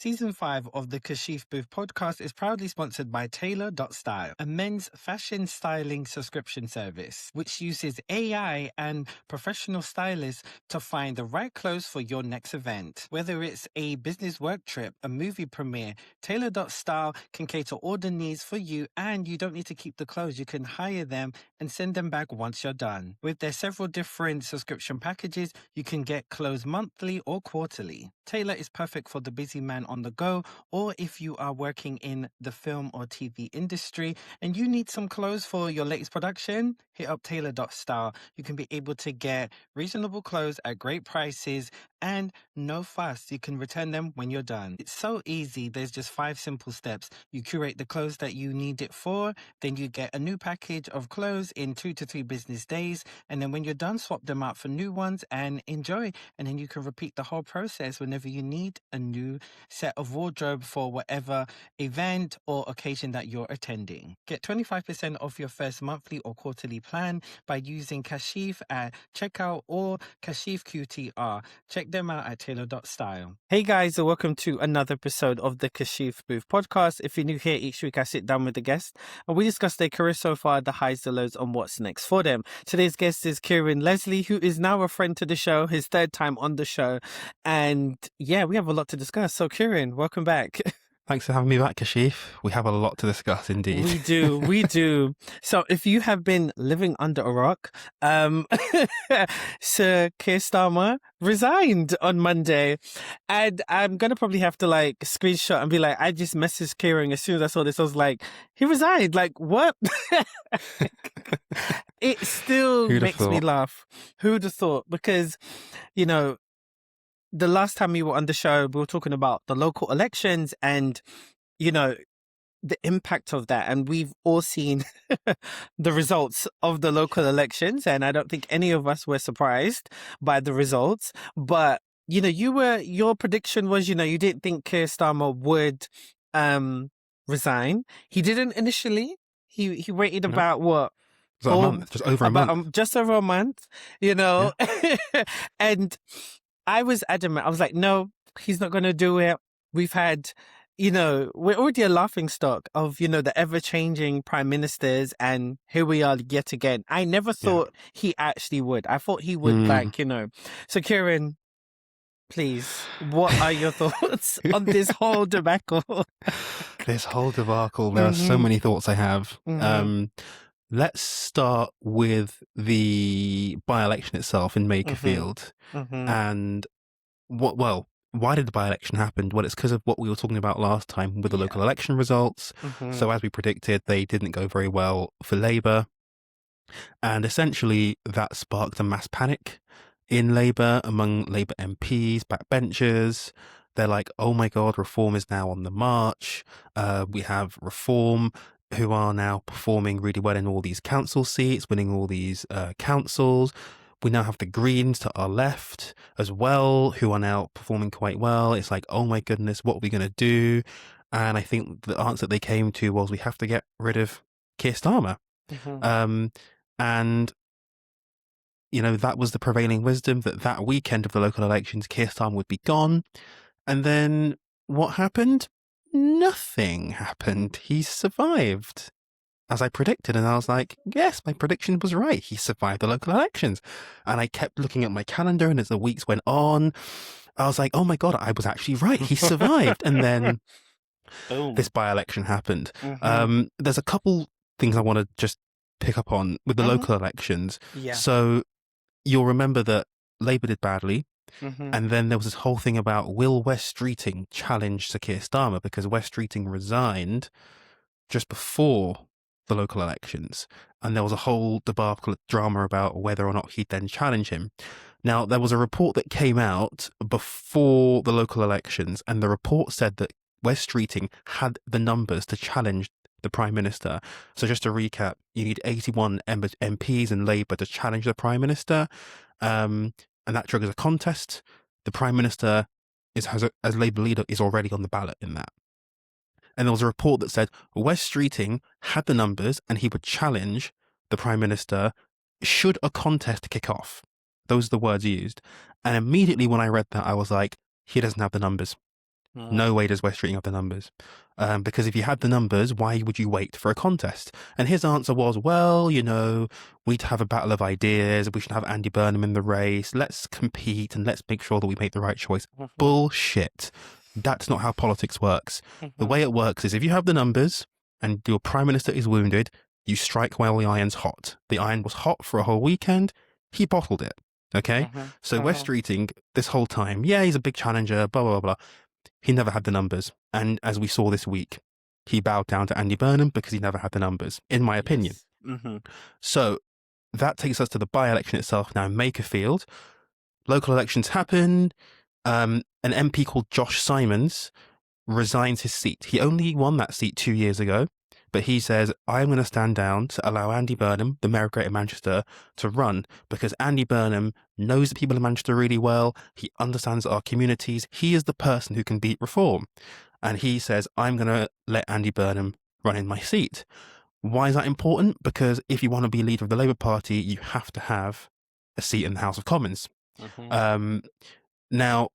Season 5 of the Kashif Booth podcast is proudly sponsored by Tailor.style, a men's fashion styling subscription service, which uses AI and professional stylists to find the right clothes for your next event. Whether it's a business work trip, a movie premiere, Tailor.style can cater all the needs for you, and you don't need to keep the clothes. You can hire them and send them back once you're done. With their several different subscription packages, you can get clothes monthly or quarterly. Tailor is perfect for the busy man on the go, or if you are working in the film or TV industry and you need some clothes for your latest production, hit up Tailor.style. You can be able to get reasonable clothes at great prices and no fuss. You can return them when you're done. It's so easy. There's just 5 simple steps. You curate the clothes that you need it for, then you get a new package of clothes in 2 to 3 business days, and then when you're done, swap them out for new ones and enjoy. And then you can repeat the whole process whenever you need a new set of wardrobe for whatever event or occasion that you're attending. Get 25% off your first monthly or quarterly plan by using Kashif at checkout or Kashif QTR. Check them out at Tailor.style. Hey guys, and welcome to another episode of the Kashif Booth podcast. If you're new here, each week I sit down with a guest and we discuss their career so far, the highs, the lows, and what's next for them. Today's guest is Kieron Leslie, who is now a friend to the show, his 3rd time on the show. And yeah, we have a lot to discuss. So Kieron, welcome back. Thanks for having me back, Kashif. We have a lot to discuss indeed. We do. So if you have been living under a rock, Sir Keir Starmer resigned on Monday. And I'm going to probably have to like screenshot and be like, I just messaged Kieron as soon as I saw this. I was like, he resigned. Like, what? It still makes me laugh. Who'd have thought? Because, you know, the last time we were on the show, we were talking about the local elections and, you know, the impact of that. And we've all seen the results of the local elections. And I don't think any of us were surprised by the results. But, you know, your prediction was, you know, you didn't think Keir Starmer would resign. He didn't initially. He waited about what? A month, just over a month. Just over a month, you know. Yeah. And I was adamant. I was like, no, he's not going to do it. We've had, you know, we're already a laughing stock of, you know, the ever-changing prime ministers, and here we are yet again. I never thought he actually would. I thought he would, like, you know. So, Kieron, please, what are your thoughts on this whole debacle? This whole debacle. There are so many thoughts I have. Let's start with the by-election itself in Makerfield. And why did the by-election happen? Well, it's because of what we were talking about last time with the local election results. So as we predicted, they didn't go very well for Labour. And essentially that sparked a mass panic in Labour, among Labour MPs, backbenchers. They're like, oh my God, Reform is now on the march. We have Reform who are now performing really well in all these council seats, winning all these councils. We now have the Greens to our left as well, who are now performing quite well. It's like, oh my goodness, what are we going to do? And I think the answer that they came to was, we have to get rid of Keir Starmer. And, you know, that was the prevailing wisdom, that weekend of the local elections, Keir Starmer would be gone. And then what happened? Nothing happened. He survived, as I predicted. And I was like, yes, my prediction was right. He survived the local elections. And I kept looking at my calendar, and as the weeks went on, I was like, oh my God, I was actually right. He survived. And then this by-election happened. There's a couple things I want to just pick up on with the local elections. So you'll remember that Labour did badly. And then there was this whole thing about, will West Streeting challenge Sir Keir Starmer, because West Streeting resigned just before the local elections. And there was a whole debacle drama about whether or not he'd then challenge him. Now, there was a report that came out before the local elections, and the report said that West Streeting had the numbers to challenge the Prime Minister. So just to recap, you need 81 MPs in Labour to challenge the Prime Minister. And that triggers a contest. The Prime Minister, as Labour leader, is already on the ballot in that. And there was a report that said West Streeting had the numbers and he would challenge the Prime Minister should a contest kick off. Those are the words used. And immediately when I read that, I was like, he doesn't have the numbers. No way does West Streeting have the numbers. Because if you had the numbers, why would you wait for a contest? And his answer was, well, we'd have a battle of ideas. We should have Andy Burnham in the race. Let's compete and let's make sure that we make the right choice. Bullshit. That's not how politics works. The way it works is if you have the numbers and your prime minister is wounded, you strike while the iron's hot. The iron was hot for a whole weekend. He bottled it. Okay? So West Streeting, this whole time, yeah, he's a big challenger, blah, blah, blah. He never had the numbers. And as we saw this week, he bowed down to Andy Burnham because he never had the numbers, in my opinion. So that takes us to the by-election itself now in Makerfield. Local elections happen. An MP called Josh Simons resigns his seat. He only won that seat 2 years ago, but he says, I'm going to stand down to allow Andy Burnham, the Mayor of Greater Manchester, to run because Andy Burnham knows the people of Manchester really well. He understands our communities. He is the person who can beat reform. And he says, I'm going to let Andy Burnham run in my seat. Why is that important? Because if you want to be leader of the Labour Party, you have to have a seat in the House of Commons. Now,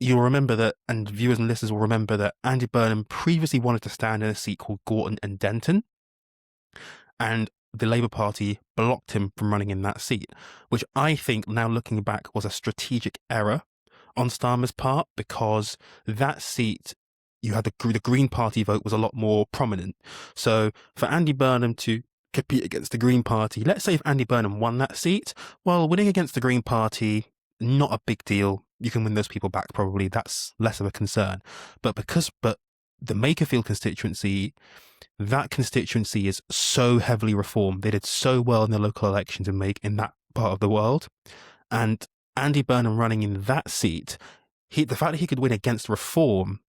you'll remember that, and viewers and listeners will remember that Andy Burnham previously wanted to stand in a seat called Gorton and Denton, and the Labour Party blocked him from running in that seat, which I think, now looking back, was a strategic error on Starmer's part, because that seat, you had the Green Party vote was a lot more prominent. So for Andy Burnham to compete against the Green Party, let's say if Andy Burnham won that seat, well, winning against the Green Party, not a big deal. You can win those people back probably. That's less of a concern. But the Makerfield constituency, that constituency is so heavily reformed. They did so well in the local elections in that part of the world. And Andy Burnham running in that seat, the fact that he could win against reform,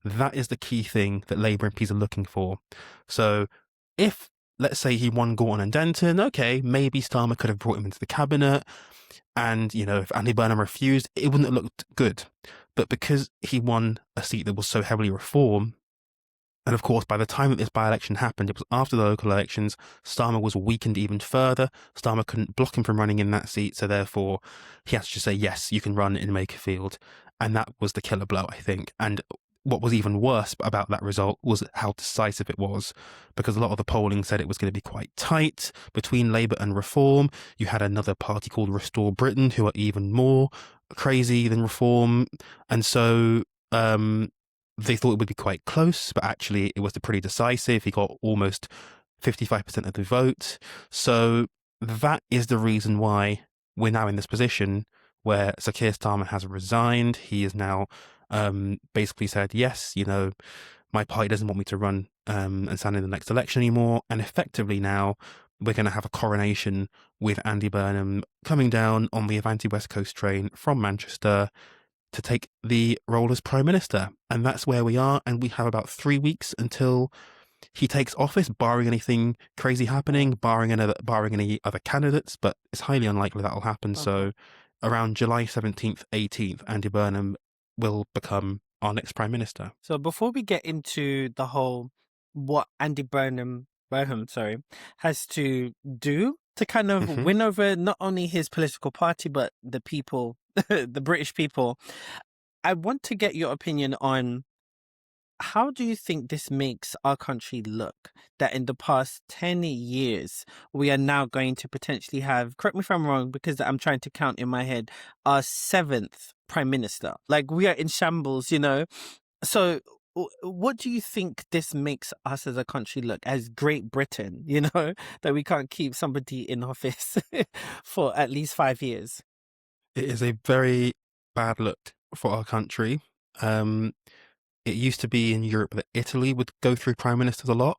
that is the key thing that Labour MPs are looking for. So if, let's say, he won Gorton and Denton, okay, maybe Starmer could have brought him into the cabinet. And, if Andy Burnham refused, it wouldn't have looked good. But because he won a seat that was so heavily reform, and of course, by the time that this by-election happened, it was after the local elections, Starmer was weakened even further. Starmer couldn't block him from running in that seat, so therefore he had to just say, yes, you can run in Makerfield. And that was the killer blow, I think. And what was even worse about that result was how decisive it was, because a lot of the polling said it was going to be quite tight between Labour and Reform. You had another party called Restore Britain, who are even more crazy than Reform. And so they thought it would be quite close, but actually it was pretty decisive. He got almost 55% of the vote. So that is the reason why we're now in this position where Sir Keir Starmer has resigned. He is now basically said, yes, my party doesn't want me to run and stand in the next election anymore. And effectively now we're going to have a coronation with Andy Burnham coming down on the Avanti West Coast train from Manchester to take the role as Prime Minister. And that's where we are. And we have about 3 weeks until he takes office, barring anything crazy happening, barring any other candidates. But it's highly unlikely that will happen. So around July 17th, 18th, Andy Burnham will become our next Prime Minister. So before we get into the whole what Andy Burnham has to do to kind of win over not only his political party, but the people, the British people, I want to get your opinion on how do you think this makes our country look, that in the past 10 years, we are now going to potentially have, correct me if I'm wrong, because I'm trying to count in my head, our 7th Prime Minister. Like, we are in shambles, So what do you think this makes us as a country look, as Great Britain, that we can't keep somebody in office for at least 5 years? It is a very bad look for our country. It used to be in Europe that Italy would go through prime ministers a lot.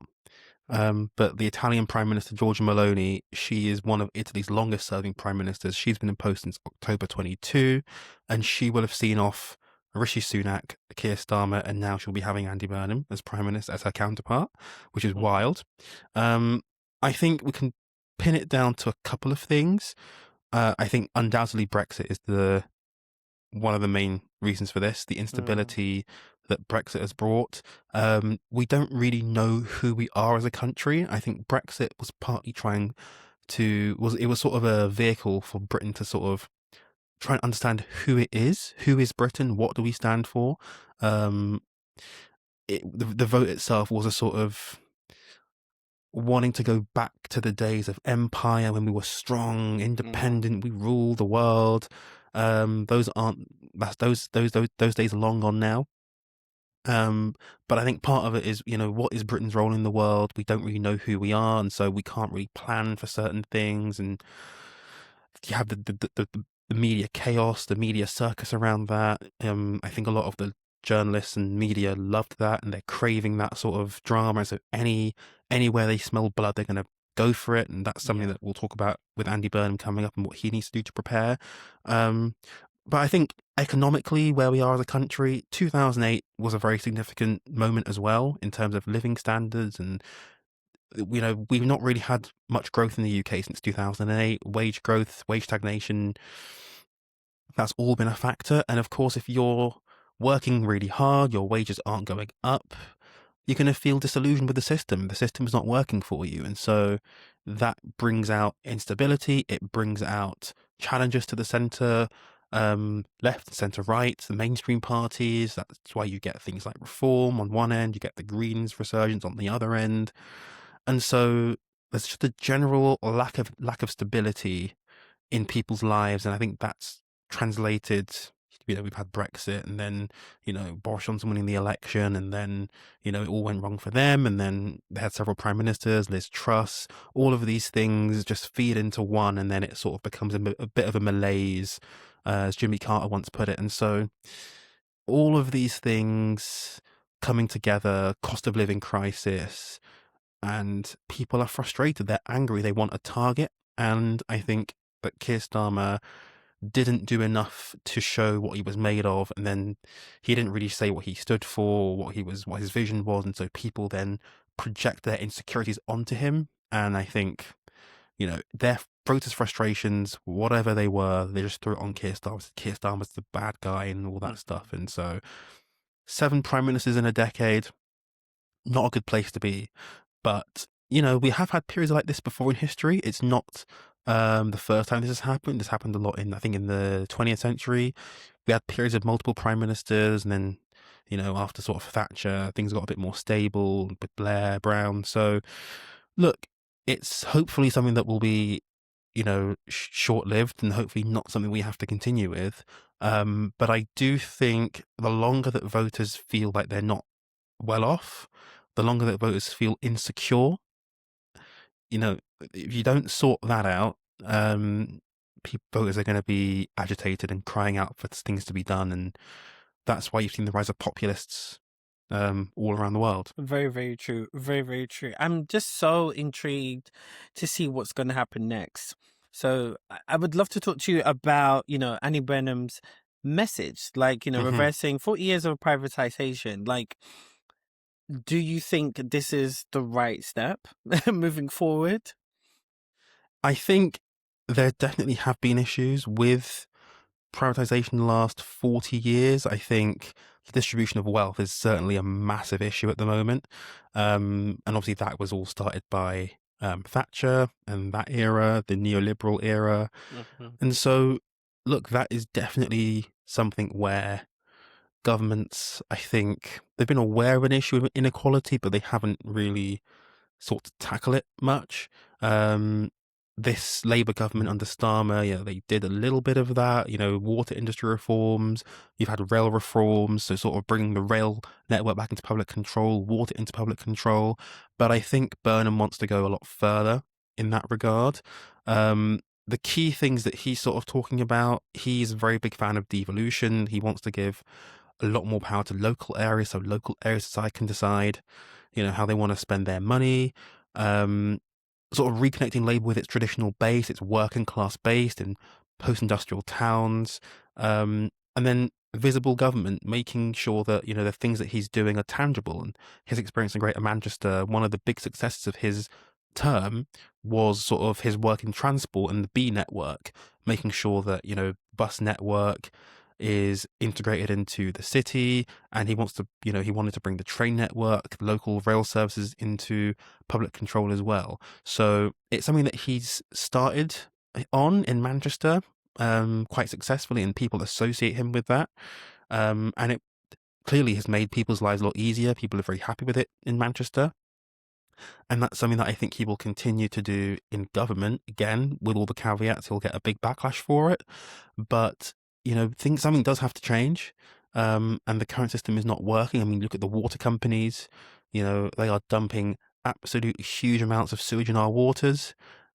But the Italian Prime Minister, Giorgia Meloni, she is one of Italy's longest serving prime ministers. She's been in post since October 22, and she will have seen off Rishi Sunak, Keir Starmer, and now she'll be having Andy Burnham as prime minister, as her counterpart, which is wild. I think we can pin it down to a couple of things. I think undoubtedly Brexit is one of the main reasons for this, the instability that Brexit has brought. We don't really know who we are as a country. I think Brexit was partly it was sort of a vehicle for Britain to sort of try and understand who it is. Who is Britain? What do we stand for? The vote itself was a sort of wanting to go back to the days of empire when we were strong, independent, we ruled the world. Those days are long gone now. But I think part of it is, what is Britain's role in the world? We don't really know who we are, and so we can't really plan for certain things. And you have the media chaos, the media circus around that. I think a lot of the journalists and media loved that, and they're craving that sort of drama. So anywhere they smell blood, they're going to go for it, and that's something that we'll talk about with Andy Burnham coming up and what he needs to do to prepare. But I think economically, where we are as a country, 2008 was a very significant moment as well in terms of living standards. And, we've not really had much growth in the UK since 2008. Wage growth, wage stagnation, that's all been a factor. And of course, if you're working really hard, your wages aren't going up, you're going to feel disillusioned with the system. The system is not working for you. And so that brings out instability. It brings out challenges to the centre, left and centre right, the mainstream parties. That's why you get things like reform on one end, you get the Greens resurgence on the other end. And so there's just a general lack of stability in people's lives. And I think that's translated. We've had Brexit, and then, Boris Johnson winning the election, and then, it all went wrong for them. And then they had several prime ministers, Liz Truss. All of these things just feed into one, and then it sort of becomes a bit of a malaise, as Jimmy Carter once put it. And so all of these things coming together, cost of living crisis, and people are frustrated. They're angry. They want a target. And I think that Keir Starmer didn't do enough to show what he was made of, and then he didn't really say what he stood for, what his vision was, and so people then project their insecurities onto him. And I think, their protest frustrations, whatever they were, they just threw it on Keir Starmer. Keir Starmer's the bad guy and all that stuff. And so 7 prime ministers in a decade, not a good place to be. But we have had periods like this before in history. It's not the first time this has happened. This happened a lot in the 20th century. We had periods of multiple prime ministers, and then, after sort of Thatcher, things got a bit more stable with Blair, Brown. So, look, it's hopefully something that will be, short-lived, and hopefully not something we have to continue with. But I do think the longer that voters feel like they're not well off, the longer that voters feel insecure, if you don't sort that out, voters are going to be agitated and crying out for things to be done. And that's why you've seen the rise of populists all around the world. Very, very true. Very, very true. I'm just so intrigued to see what's going to happen next. So I would love to talk to you about, Andy Burnham's message, like, reversing 40 years of privatization. Like, do you think this is the right step moving forward? I think there definitely have been issues with privatization the last 40 years. I think the distribution of wealth is certainly a massive issue at the moment. And obviously that was all started by Thatcher and that era, the neoliberal era. And so, look, that is definitely something where governments, I think, they've been aware of an issue of inequality, but they haven't really sought to tackle it much. This Labour government under Starmer, they did a little bit of that, water industry reforms. You've had rail reforms, so sort of bringing the rail network back into public control, water into public control. But I think Burnham wants to go a lot further in that regard. The key things that he's sort of talking about, he's a very big fan of devolution. He wants to give a lot more power to local areas, so local areas can decide, how they want to spend their money. Sort of reconnecting Labour with its traditional base, its working class base in post-industrial towns, and then visible government, making sure that, the things that he's doing are tangible. And his experience in Greater Manchester, one of the big successes of his term was sort of his work in transport and the B network, making sure that, bus network is integrated into the city. And he wanted to bring the train network, local rail services into public control as well. So it's something that he's started on in Manchester. quite successfully, and people associate him with that. And it clearly has made people's lives a lot easier. People are very happy with it in Manchester. And that's something that I think he will continue to do in government. Again, with all the caveats, he'll get a big backlash for it. But, something does have to change. And the current system is not working. I mean, look at the water companies. They are dumping absolutely huge amounts of sewage in our waters.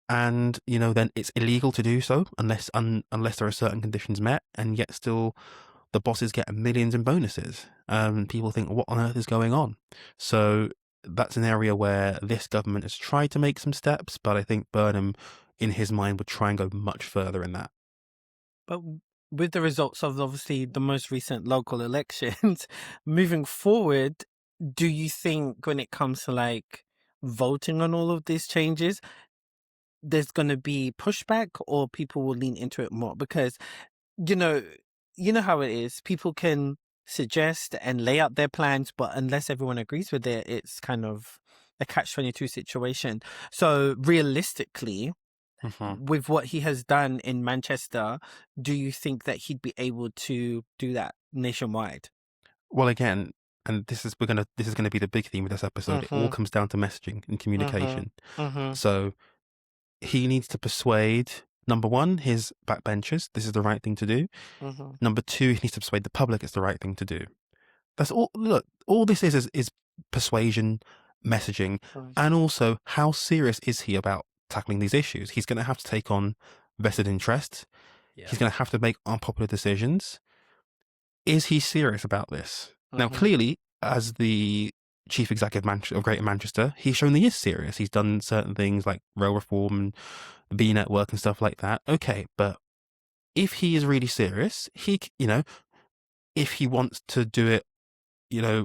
And, then it's illegal to do so unless there are certain conditions met. And yet still the bosses get millions in bonuses. People think, what on earth is going on? So that's an area where this government has tried to make some steps, but I think Burnham, in his mind, would try and go much further in that. But with the results of obviously the most recent local elections, moving forward, do you think when it comes to like voting on all of these changes, there's going to be pushback or people will lean into it more? Because, you know how it is. People can suggest and lay out their plans, but unless everyone agrees with it, it's kind of a catch-22 situation. So realistically, with what he has done in Manchester, do you think that he'd be able to do that nationwide? Well, again, and this is gonna be the big theme of this episode. It all comes down to messaging and communication. So he needs to persuade, number one, his backbenchers this is the right thing to do. Number two, he needs to persuade the public it's the right thing to do. That's all. Look, all this is persuasion, messaging, and also how serious is he about tackling these issues? He's going to have to take on vested interests. He's going to have to make unpopular decisions. Is he serious about this? Now, clearly, as the chief executive of Greater Manchester, he's shown he is serious. He's done certain things like rail reform and the B network and stuff like that. Okay, but if he is really serious, if he wants to do it,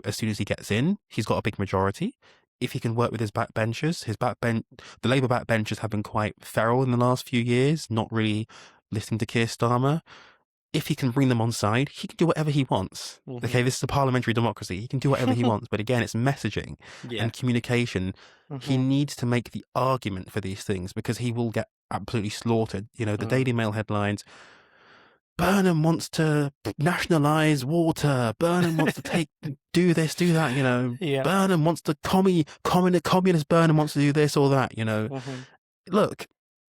as soon as he gets in, he's got a big majority. If he can work with his backbenchers, the Labour backbenchers have been quite feral in the last few years, not really listening to Keir Starmer. If he can bring them on side, he can do whatever he wants. Okay, this is a parliamentary democracy. He can do whatever he wants. But again, it's messaging and communication. He needs to make the argument for these things because he will get absolutely slaughtered. The Daily Mail headlines, Burnham wants to nationalise water. Burnham wants to do this, do that, Burnham wants to communist Burnham wants to do this or that, Look,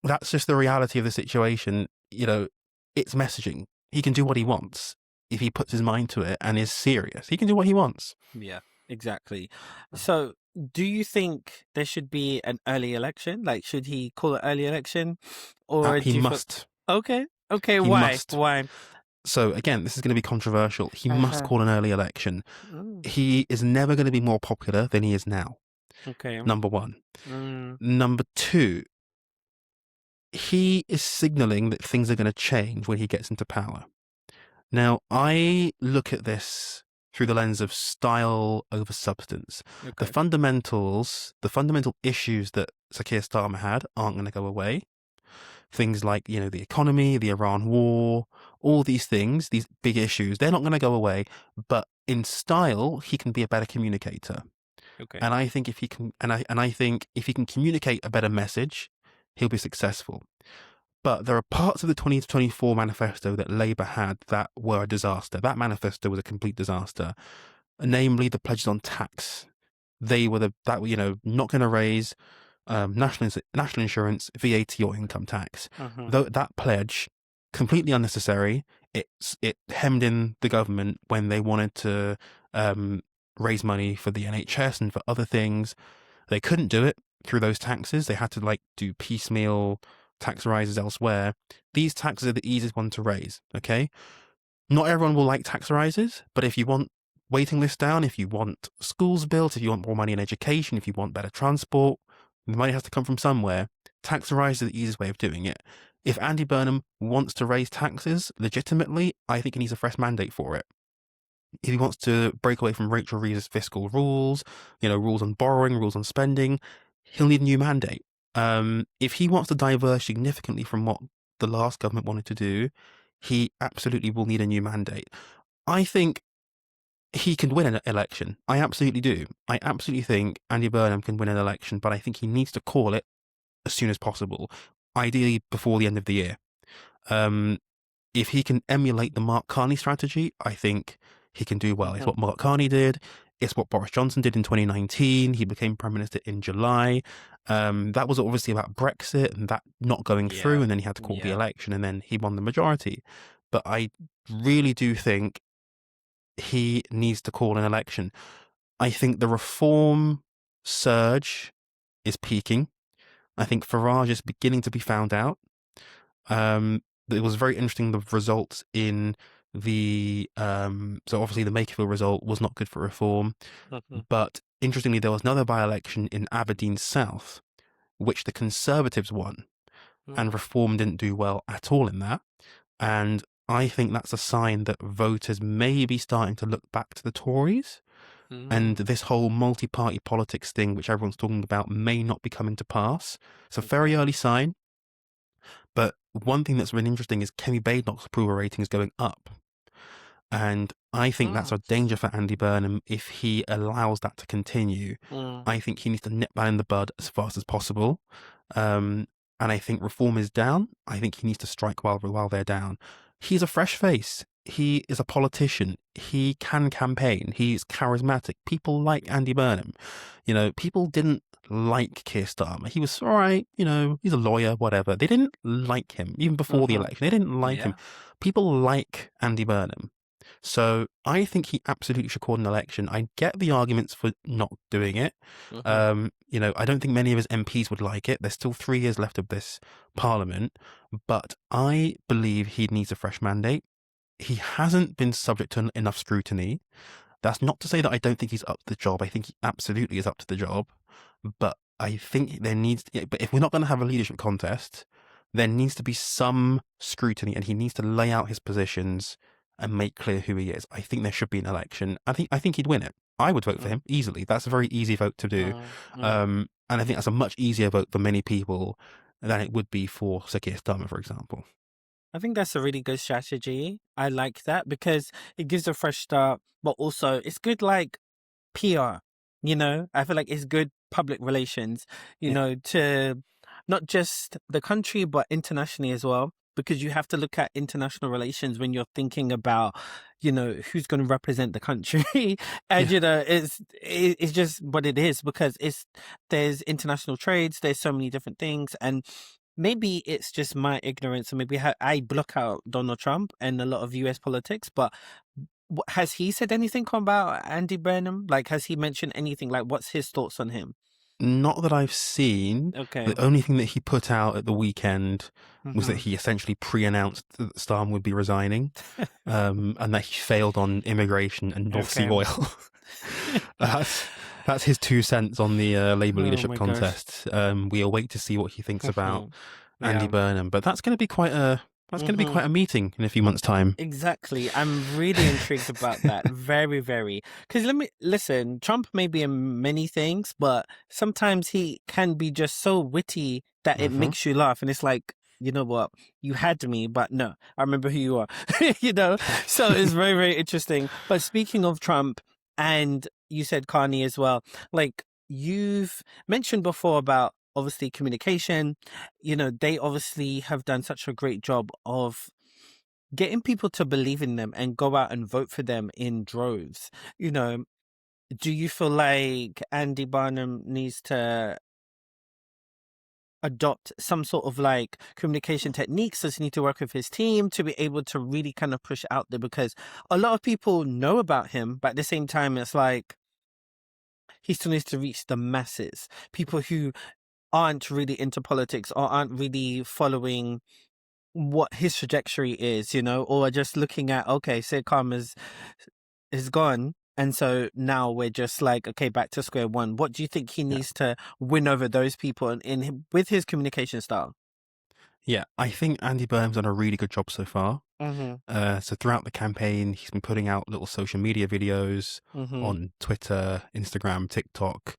that's just the reality of the situation. It's messaging. He can do what he wants if he puts his mind to it and is serious. He can do what he wants. Yeah, exactly. So do you think there should be an early election? Like, should he call an early election? Or he must. Okay. He Why? must. Why? So again, this is going to be controversial. He must call an early election. He is never going to be more popular than he is now. Okay. Number one. Number two, he is signalling that things are going to change when he gets into power. Now, I look at this through the lens of style over substance. Okay. The fundamental issues that Sir Keir Starmer had aren't going to go away. Things like, the economy, the Iran war, all these things, these big issues, they're not going to go away. But in style, he can be a better communicator. Okay. And I think if he can, I think if he can communicate a better message, he'll be successful. But there are parts of the 2024 manifesto that Labour had that were a disaster. That manifesto was a complete disaster. Namely, the pledges on tax. They were not going to raise national insurance, VAT, or income tax. Though that pledge, completely unnecessary. It hemmed in the government when they wanted to raise money for the NHS and for other things. They couldn't do it through those taxes. They had to do piecemeal tax rises elsewhere. These taxes are the easiest one to raise. Okay, not everyone will like tax rises, but if you want waiting lists down, if you want schools built, if you want more money in education, if you want better transport, the money has to come from somewhere. Tax rises are the easiest way of doing it. If Andy Burnham wants to raise taxes legitimately, I think he needs a fresh mandate for it. If he wants to break away from Rachel Reeves' fiscal rules, rules on borrowing, rules on spending, he'll need a new mandate. If he wants to diverge significantly from what the last government wanted to do, he absolutely will need a new mandate. I think he can win an election. I absolutely do. I absolutely think Andy Burnham can win an election, but I think he needs to call it as soon as possible, ideally before the end of the year. if he can emulate the Mark Carney strategy, I think he can do well. It's what Mark Carney did. It's what Boris Johnson did in 2019. He became Prime Minister in July. That was obviously about Brexit and that not going through, and then he had to call the election, and then he won the majority. But I really do think he needs to call an election. I think the reform surge is peaking. I think Farage is beginning to be found out. It was very interesting, the results in the so obviously the Makerfield result was not good for reform, but interestingly there was another by-election in Aberdeen South which the Conservatives won, and reform didn't do well at all in that. And I think that's a sign that voters may be starting to look back to the Tories, and this whole multi-party politics thing which everyone's talking about may not be coming to pass. It's a very early sign. But one thing that's really interesting is Kemi Badenoch's approval rating is going up. And I think that's a danger for Andy Burnham if he allows that to continue. I think he needs to nip that in the bud as fast as possible. And I think reform is down. I think he needs to strike while they're down. He's a fresh face. He is a politician. He can campaign. He's charismatic. People like Andy Burnham. People didn't like Keir Starmer. He was all right, he's a lawyer, whatever. They didn't like him, even before the election. They didn't like him. People like Andy Burnham. So I think he absolutely should call an election. I get the arguments for not doing it. I don't think many of his MPs would like it. There's still 3 years left of this parliament, but I believe he needs a fresh mandate. He hasn't been subject to enough scrutiny. That's not to say that I don't think he's up to the job. I think he absolutely is up to the job. But I think but if we're not going to have a leadership contest, there needs to be some scrutiny, and he needs to lay out his positions and make clear who he is. I think there should be an election. I think he'd win it. I would vote for him easily. That's a very easy vote to do. And I think that's a much easier vote for many people than it would be for Sir Keir Starmer, for example. I think that's a really good strategy. I like that because it gives a fresh start, but also it's good PR, I feel like it's good public relations, to not just the country, but internationally as well, because you have to look at international relations when you're thinking about, who's going to represent the country. And, it's just what it is, because there's international trades, there's so many different things. And maybe it's just my ignorance, and maybe I block out Donald Trump and a lot of US politics, but has he said anything about Andy Burnham? Has he mentioned anything? What's his thoughts on him? Not that I've seen. Okay. The only thing that he put out at the weekend was that he essentially pre-announced that Starmer would be resigning, and that he failed on immigration and North Sea oil. That's his 2 cents on the Labour leadership contest. We await to see what he thinks about Andy Burnham, but that's going to be quite a meeting in a few months' time. Exactly. I'm really intrigued about that. Very, very. Because listen, Trump may be in many things, but sometimes he can be just so witty that it makes you laugh. And it's like, you know what? You had me, but no, I remember who you are. So it's very, very interesting. But speaking of Trump, and you said Carney as well, you've mentioned before about obviously communication, they obviously have done such a great job of getting people to believe in them and go out and vote for them in droves. Do you feel like Andy Burnham needs to adopt some sort of communication techniques? Does he need to work with his team to be able to really kind of push out there? Because a lot of people know about him, but at the same time, it's he still needs to reach the masses, people who aren't really into politics or aren't really following what his trajectory is, or are just looking at, okay, Sir Keir is gone, and so now we're just okay, back to square one. What do you think he needs to win over those people with his communication style? Yeah, I think Andy Burnham's done a really good job so far. So throughout the campaign, he's been putting out little social media videos on Twitter, Instagram, TikTok,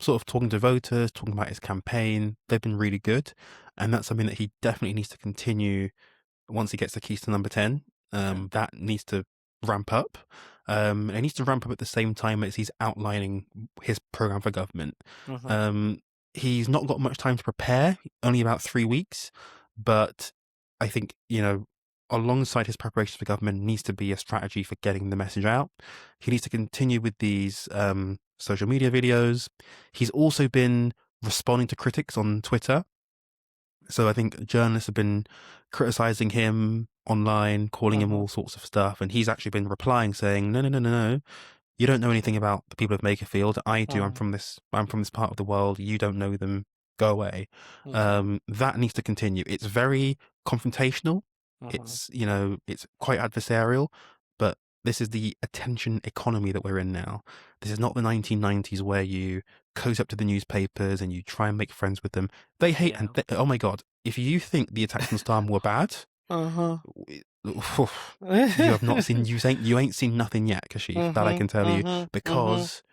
sort of talking to voters, talking about his campaign. They've been really good. And that's something that he definitely needs to continue once he gets the keys to number 10. That needs to ramp up. And he needs to ramp up at the same time as he's outlining his program for government. He's not got much time to prepare, only about 3 weeks. But I think, alongside his preparations for government, needs to be a strategy for getting the message out. He needs to continue with these social media videos. He's also been responding to critics on Twitter. So I think journalists have been criticizing him online, calling him all sorts of stuff. And he's actually been replying saying, no. You don't know anything about the people of Makerfield. I do. I'm from this part of the world. You don't know them. Go away. That needs to continue. It's very confrontational. It's, it's quite adversarial, but this is the attention economy that we're in now. This is not the 1990s where you cozy up to the newspapers and you try and make friends with them. They hate, and oh my God, if you think the attacks on Starmer were bad, you have not seen, you ain't seen nothing yet, Kashif, that I can tell you, because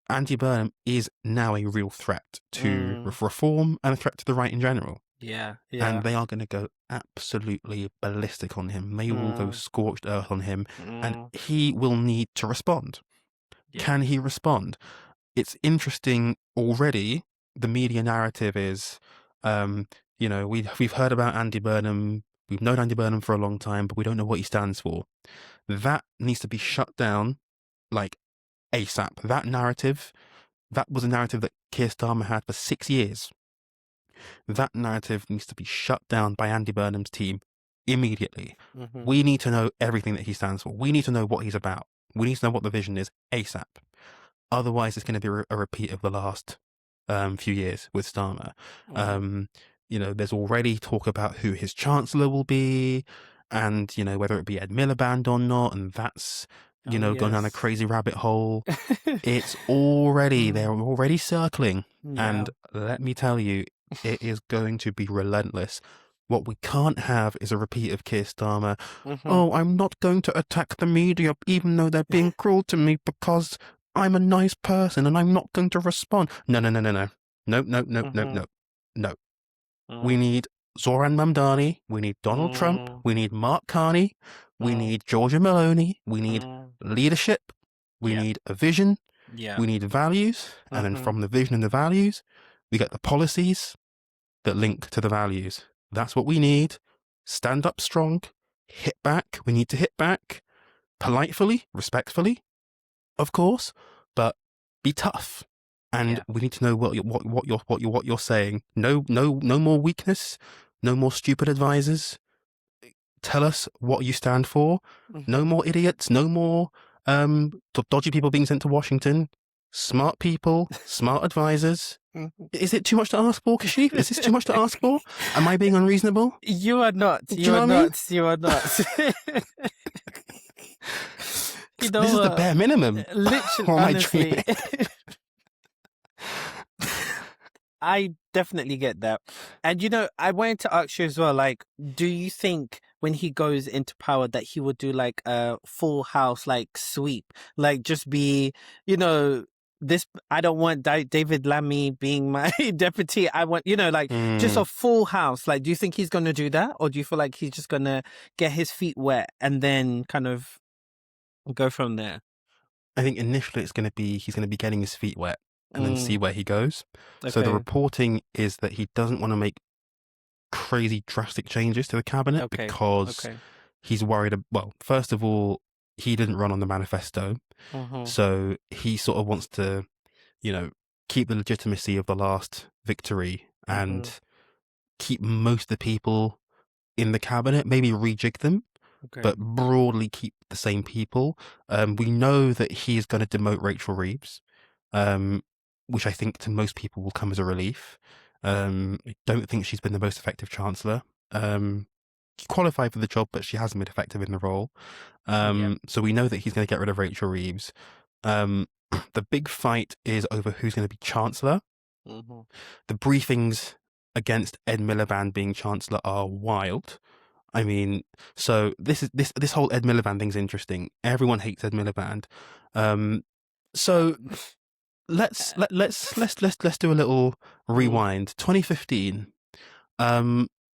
Andy Burnham is now a real threat to reform and a threat to the right in general. Yeah. And they are going to go absolutely ballistic on him. They will go scorched earth on him, and he will need to respond. Yeah. Can he respond? It's interesting already. The media narrative is, we've heard about Andy Burnham. We've known Andy Burnham for a long time, but we don't know what he stands for. That needs to be shut down, like ASAP. That narrative, that was a narrative that Keir Starmer had for 6 years. That narrative needs to be shut down by Andy Burnham's team immediately. We need to know everything that he stands for. We need to know what he's about. We need to know what the vision is ASAP. Otherwise, it's going to be a repeat of the last few years with Starmer. There's already talk about who his chancellor will be, and whether it be Ed Miliband or not, and that's gone down a crazy rabbit hole. It's already they're already circling, and let me tell you, it is going to be relentless. What we can't have is a repeat of Keir Starmer. Oh, I'm not going to attack the media, even though they're being cruel to me, because I'm a nice person and I'm not going to respond. No. No. We need Zoran Mamdani. We need Donald Trump. We need Mark Carney. We need Georgia Maloney. We need leadership. We need a vision. We need values. And then from the vision and the values, we get the policies that link to the values. That's what we need. Stand up strong. Hit back. We need to hit back. Politely, respectfully, of course, but be tough. And we need to know what you're saying. No more weakness. No more stupid advisors. Tell us what you stand for. No more idiots. No more dodgy people being sent to Washington. Smart people. Smart advisors. Is it too much to ask for, Kashif? Is this too much to ask for? Am I being unreasonable? You are not. You are not. You are not. This is the bare minimum. Literally, honestly. I definitely get that. And, I wanted to ask you as well, like, do you think when he goes into power that he would do like a full house, like sweep, like just be, I don't want David Lammy being my deputy. I want, just a full house. Like, do you think he's going to do that? Or do you feel like he's just going to get his feet wet and then kind of go from there? I think initially he's going to be getting his feet wet and then see where he goes. Okay. So the reporting is that he doesn't want to make crazy drastic changes to the cabinet because he's worried. Well, first of all, he didn't run on the manifesto. So he sort of wants to, keep the legitimacy of the last victory and keep most of the people in the cabinet, maybe rejig them, but broadly keep the same people. We know that he is going to demote Rachel Reeves, which I think to most people will come as a relief. I don't think she's been the most effective chancellor. She qualified for the job, but she hasn't been effective in the role. So we know that he's going to get rid of Rachel Reeves. The big fight is over who's going to be chancellor. The briefings against Ed Miliband being chancellor are wild. I mean, so this whole Ed Miliband thing's interesting. Everyone hates Ed Miliband. So let's do a little rewind. 2015.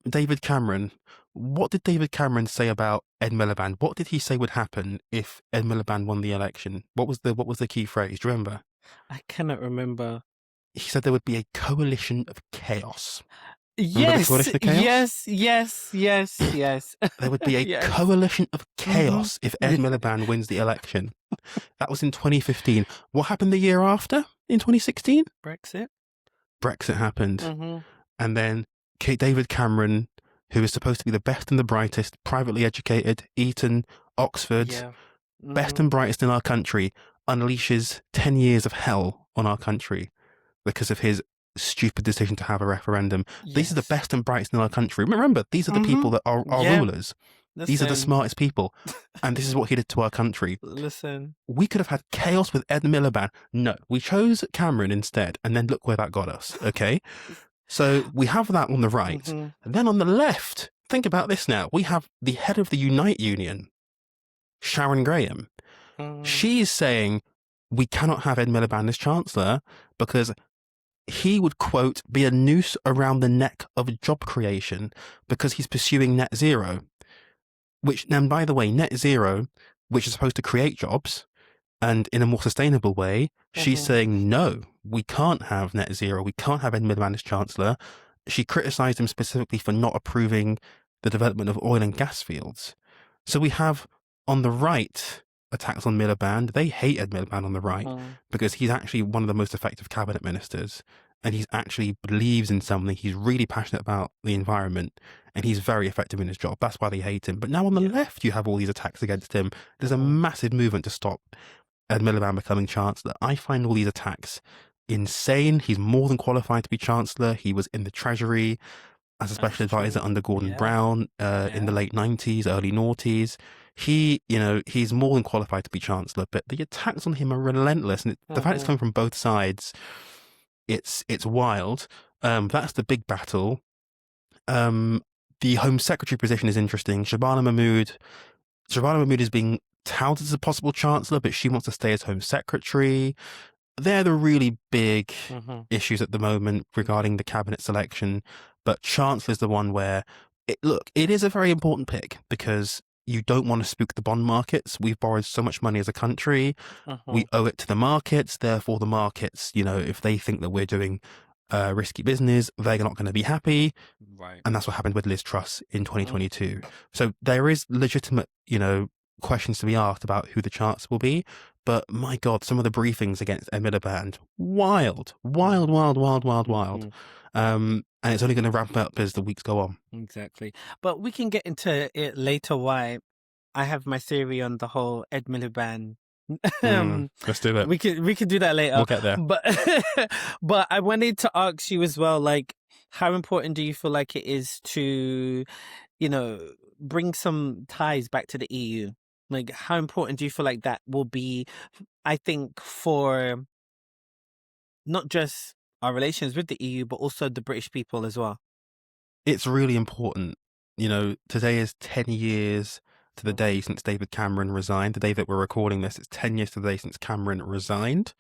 David Cameron. What did David Cameron say about Ed Miliband? What did he say would happen if Ed Miliband won the election? What was the key phrase? Do you remember? I cannot remember. He said there would be a coalition of chaos. Remember the Yes, coalition of chaos? yes. There would be a Yes. coalition of chaos if Ed Miliband wins the election. That was in 2015. What happened the year after, in 2016? Brexit. Brexit happened. And then David Cameron, who is supposed to be the best and the brightest, privately educated, Eton, Oxford, best and brightest in our country, unleashes 10 years of hell on our country because of his stupid decision to have a referendum. Yes. These are the best and brightest in our country. Remember, these are the people that are our rulers. Listen. These are the smartest people. And this is what he did to our country. Listen. We could have had chaos with Ed Miliband. No, we chose Cameron instead. And then look where that got us. Okay. So we have that on the right. And then on the left, think about this now. We have the head of the Unite Union, Sharon Graham. She's saying we cannot have Ed Miliband as Chancellor because he would, quote, be a noose around the neck of job creation because he's pursuing net zero. Which, and by the way, net zero, which is supposed to create jobs and in a more sustainable way, she's saying, no, we can't have net zero. We can't have Ed Miliband as Chancellor. She criticised him specifically for not approving the development of oil and gas fields. So we have on the right attacks on Miliband. They hate Ed Miliband on the right because he's actually one of the most effective cabinet ministers and he actually believes in something. He's really passionate about the environment and he's very effective in his job. That's why they hate him. But now on the left, you have all these attacks against him. There's a massive movement to stop Ed Miliband becoming Chancellor. I find all these attacks insane. He's more than qualified to be Chancellor. He was in the Treasury as a special advisor under Gordon Brown in the late 90s, early noughties. He's more than qualified to be Chancellor, but the attacks on him are relentless. And the fact it's coming from both sides, it's wild. That's the big battle. The Home Secretary position is interesting. Shabana Mahmood is being touted as a possible Chancellor, but she wants to stay as Home Secretary. They're the really big issues at the moment regarding the cabinet selection. But Chancellor is the one where, it is a very important pick because you don't want to spook the bond markets. We've borrowed so much money as a country. We owe it to the markets. Therefore, the markets, if they think that we're doing risky business, they're not going to be happy. Right. And that's what happened with Liz Truss in 2022. So there is legitimate, questions to be asked about who the Chancellor will be. But my God, some of the briefings against Ed Miliband, wild. And it's only going to ramp up as the weeks go on. Exactly. But we can get into it later why I have my theory on the whole Ed Miliband. Let's do it. We could do that later. We'll get there. But I wanted to ask you as well, like, how important do you feel like it is to, bring some ties back to the EU? Like, how important do you feel like that will be, I think, for not just our relations with the EU, but also the British people as well? It's really important. Today is 10 years to the day since David Cameron resigned. The day that we're recording this, it's 10 years to the day since Cameron resigned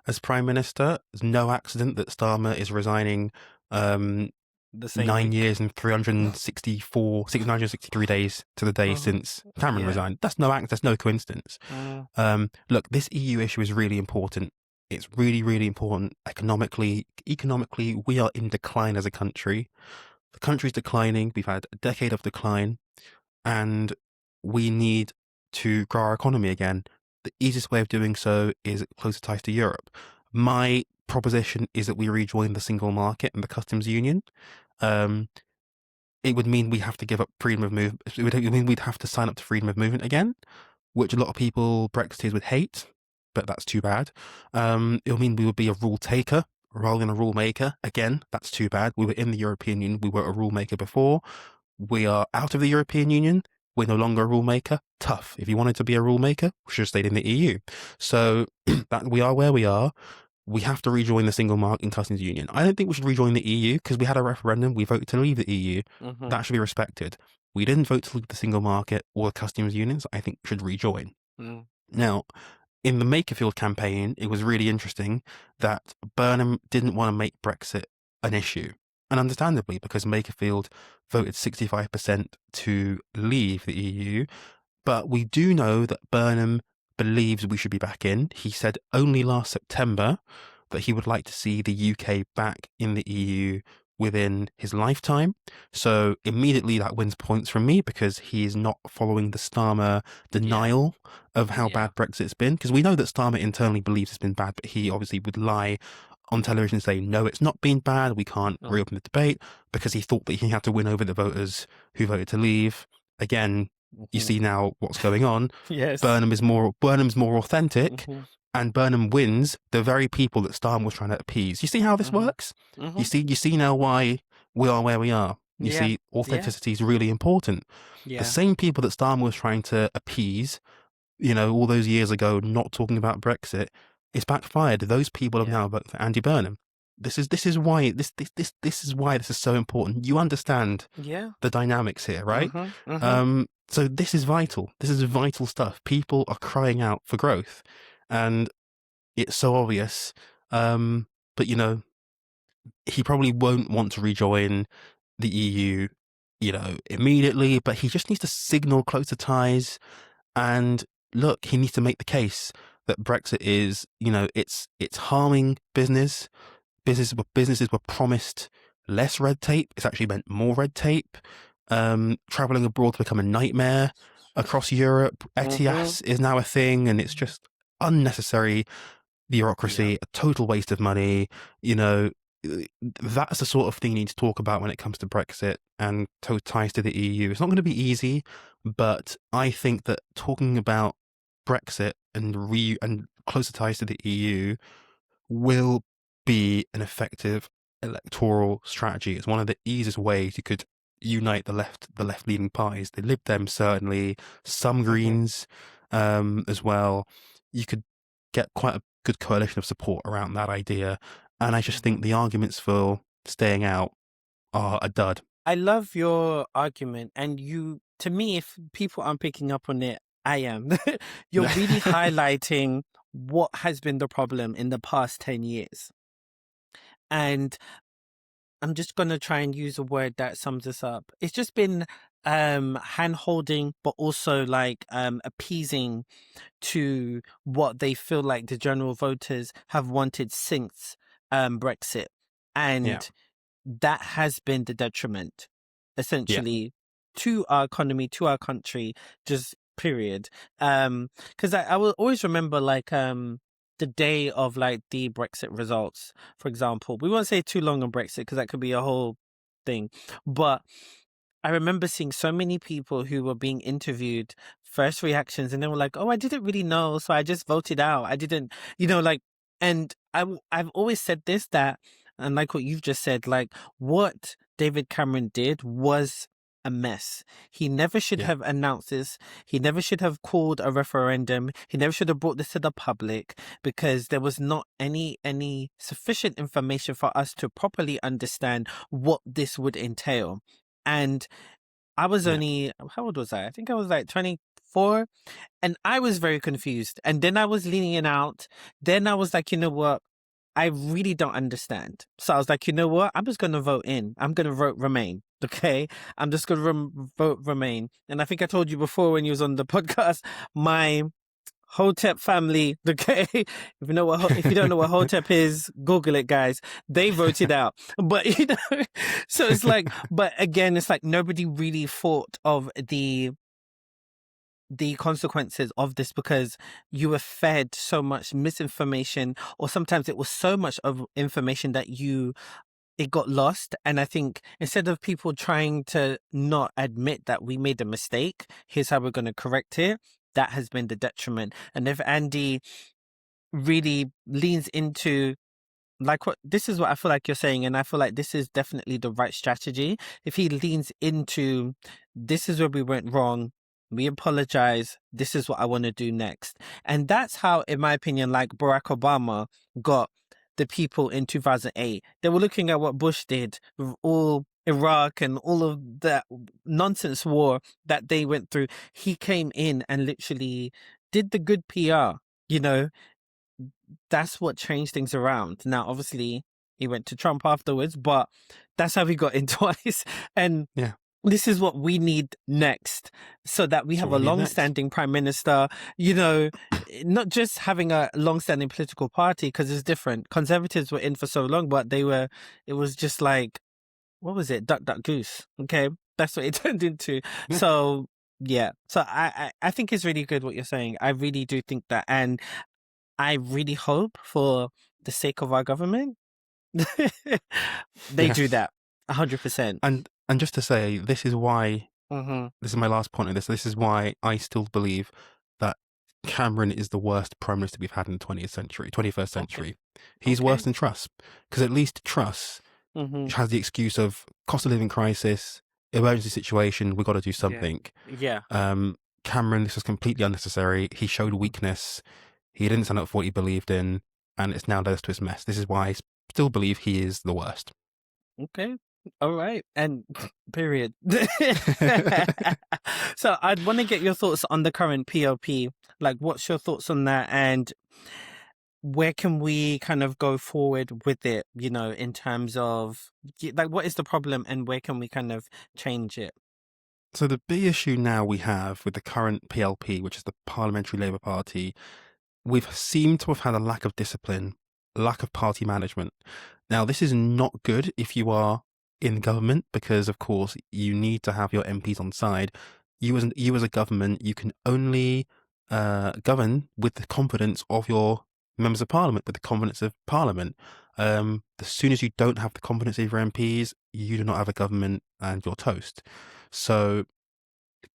as Prime Minister. There's no accident that Starmer is resigning The same 9 week. years and 963 days to the day since Cameron resigned. That's no coincidence. Look, this EU issue is really important. It's really, really important economically. Economically, we are in decline as a country. The country's declining. We've had a decade of decline, and we need to grow our economy again. The easiest way of doing so is closer ties to Europe. My proposition is that we rejoin the single market and the customs union. It would mean we have to give up freedom of movement. It would mean we'd have to sign up to freedom of movement again, which a lot of people, Brexiteers, would hate, but that's too bad. It would mean we would be a rule taker rather than a rule maker. Again, that's too bad. We were in the European Union. We were a rule maker before. We are out of the European Union. We're no longer a rule maker. Tough. If you wanted to be a rule maker, we should have stayed in the EU. So that we are where we are. We have to rejoin the single market and customs union. I don't think we should rejoin the EU because we had a referendum. We voted to leave the EU. That should be respected. We didn't vote to leave the single market or the customs unions. I think we should rejoin. Now, in the Makerfield campaign, it was really interesting that Burnham didn't want to make Brexit an issue. And understandably, because Makerfield voted 65% to leave the EU. But we do know that Burnham believes we should be back in. He said only last September that he would like to see the UK back in the EU within his lifetime. So immediately that wins points from me because he is not following the Starmer denial of how bad Brexit's been. Because we know that Starmer internally believes it's been bad, but he obviously would lie on television and say, no, it's not been bad. We can't reopen the debate, because he thought that he had to win over the voters who voted to leave. Again, you see now what's going on. Yes. Burnham's more authentic, and Burnham wins the very people that Starmer was trying to appease. You see how this works? You see now why we are where we are. You see, authenticity is really important. The same people that Starmer was trying to appease, all those years ago, not talking about Brexit, is backfired. Those people have now voted for Andy Burnham. This is why this is so important. You understand the dynamics here, right? So this is vital. This is vital stuff. People are crying out for growth, and it's so obvious. But he probably won't want to rejoin the EU, immediately. But he just needs to signal closer ties, and look, he needs to make the case that Brexit is, it's harming business. Businesses were promised less red tape. It's actually meant more red tape. Traveling abroad to become a nightmare across Europe. ETIAS is now a thing, and it's just unnecessary bureaucracy, a total waste of money. That's the sort of thing you need to talk about when it comes to Brexit and ties to the EU. It's not going to be easy, but I think that talking about Brexit and closer ties to the EU will be an effective electoral strategy. It's one of the easiest ways you could unite the left leaning parties. The Lib Dems, certainly, some Greens as well. You could get quite a good coalition of support around that idea. And I just think the arguments for staying out are a dud. I love your argument, and to me, if people aren't picking up on it, I am. You're really highlighting what has been the problem in the past 10 years. And I'm just going to try and use a word that sums this up. It's just been hand-holding, but also appeasing to what they feel like the general voters have wanted since Brexit. And that has been the detriment, essentially, to our economy, to our country, just period. Because I will always remember the day of the Brexit results, for example. We won't say too long on Brexit because that could be a whole thing. But I remember seeing so many people who were being interviewed, first reactions, and they were like, oh, I didn't really know, so I just voted out. I didn't, and I've always said this, that, and like what you've just said, what David Cameron did was a mess. He never should have announced this. He never should have called a referendum. He never should have brought this to the public, because there was not any sufficient information for us to properly understand what this would entail. And I was only, how old was I? I think I was 24, and I was very confused. And then I was leaning out. Then I was like, you know what? I really don't understand. So I was like, you know what? I'm just going to vote in. I'm going to vote Remain. Okay? I'm just going to vote Remain. And I think I told you before when you was on the podcast, my Hotep family, okay? If you don't know what Hotep is, Google it, guys. They voted out. But, so it's but again, it's nobody really thought of the consequences of this, because you were fed so much misinformation, or sometimes it was so much of information that it got lost. And I think instead of people trying to not admit that we made a mistake, here's how we're going to correct it, that has been the detriment. And if Andy really leans into this is what I feel like you're saying, and I feel like this is definitely the right strategy. If he leans into, this is where we went wrong, we apologize, this is what I want to do next. And that's how, in my opinion, Barack Obama got the people in 2008. They were looking at what Bush did with all Iraq and all of that nonsense war that they went through. He came in and literally did the good PR, That's what changed things around. Now, obviously, he went to Trump afterwards, but that's how we got in twice. And this is what we need next, so that we have a long-standing prime minister, not just having a long-standing political party, because it's different. Conservatives were in for so long, but it was just what was it? Duck, duck, goose. Okay, that's what it turned into. Yeah. So yeah, so I think it's really good what you're saying. I really do think that, and I really hope for the sake of our government, they do Yes. that 100%. And just to say, this is why, Mm-hmm. this is my last point on this. This is why I still believe that Cameron is the worst prime minister we've had in the 20th century, 21st Okay. century. He's Okay. worse than Truss, because at least Truss Mm-hmm. has the excuse of cost of living crisis, emergency situation, we've got to do Yeah. something. Yeah. Cameron, this was completely unnecessary. He showed weakness. He didn't stand up for what he believed in, and it's now led us to his mess. This is why I still believe he is the worst. Okay. All right. And period. So I'd want to get your thoughts on the current PLP. Like, what's your thoughts on that? And where can we kind of go forward with it, in terms of like, what is the problem and where can we kind of change it? So the big issue now we have with the current PLP, which is the Parliamentary Labour Party, we've seemed to have had a lack of discipline, lack of party management. Now, this is not good if you are in government, because of course you need to have your MPs on side. You as a government, you can only govern with the confidence of your members of parliament, with the confidence of parliament. As soon as you don't have the confidence of your MPs, you do not have a government and you're toast. So